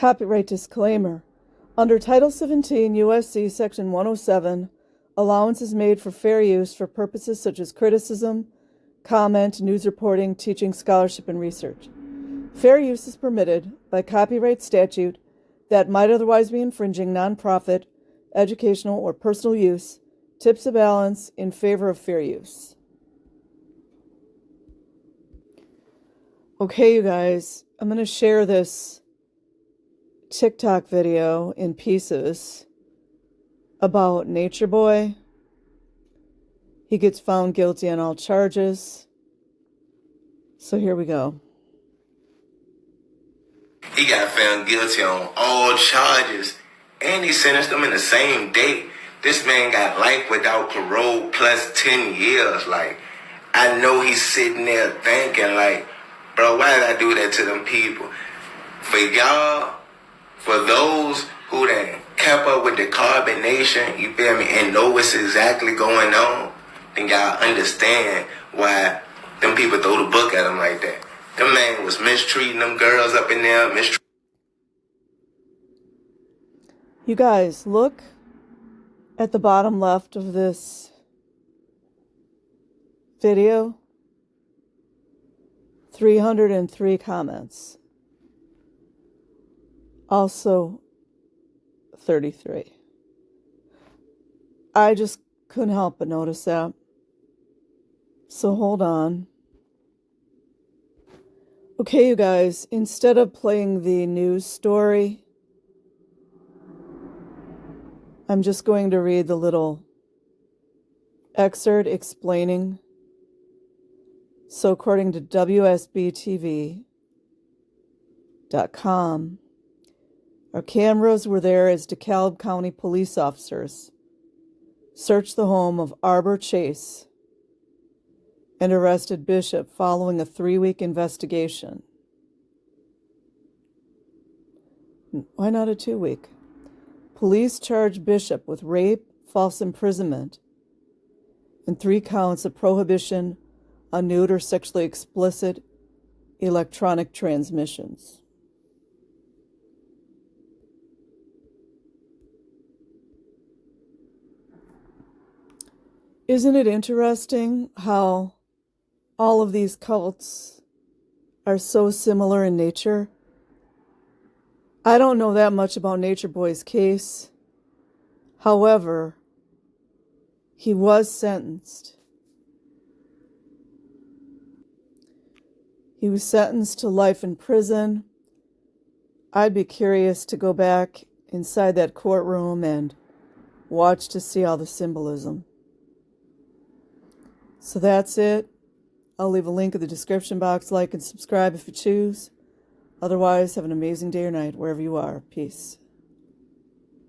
Copyright disclaimer. Under Title 17 U.S.C. Section 107, allowance is made for fair use for purposes such as criticism, comment, news reporting, teaching, scholarship, and research. Fair use is permitted by copyright statute that might otherwise be infringing nonprofit, educational, or personal use, tips the balance in favor of fair use. Okay, you guys, I'm going to share this TikTok video in pieces about Nature Boy. He gets found guilty on all charges. So here we go. He got found guilty on all charges, and he sentenced them in the same day. This man got life without parole plus 10 years. Like, I know he's sitting there thinking, like, bro, why did I do that to them people? For y'all, for those who done kept up with the carbonation, you feel me, and know what's exactly going on, then y'all understand why them people throw the book at him like that. Them man was mistreating them girls up in there. You guys, look at the bottom left of this video. 303 comments. Also 33. I just couldn't help but notice that. So hold on. Okay, you guys, instead of playing the news story, I'm just going to read the little excerpt explaining. So according to WSBTV.com, our cameras were there as DeKalb County police officers searched the home of Arbor Chase and arrested Bishop following a 3-week investigation. Why not a 2-week? Police charged Bishop with rape, false imprisonment, and 3 counts of prohibition on nude or sexually explicit electronic transmissions. Isn't it interesting how all of these cults are so similar in nature? I don't know that much about Nature Boy's case. However, he was sentenced. He was sentenced to life in prison. I'd be curious to go back inside that courtroom and watch to see all the symbolism. So that's it. I'll leave a link in the description box. Like and subscribe if you choose. Otherwise, have an amazing day or night wherever you are. Peace.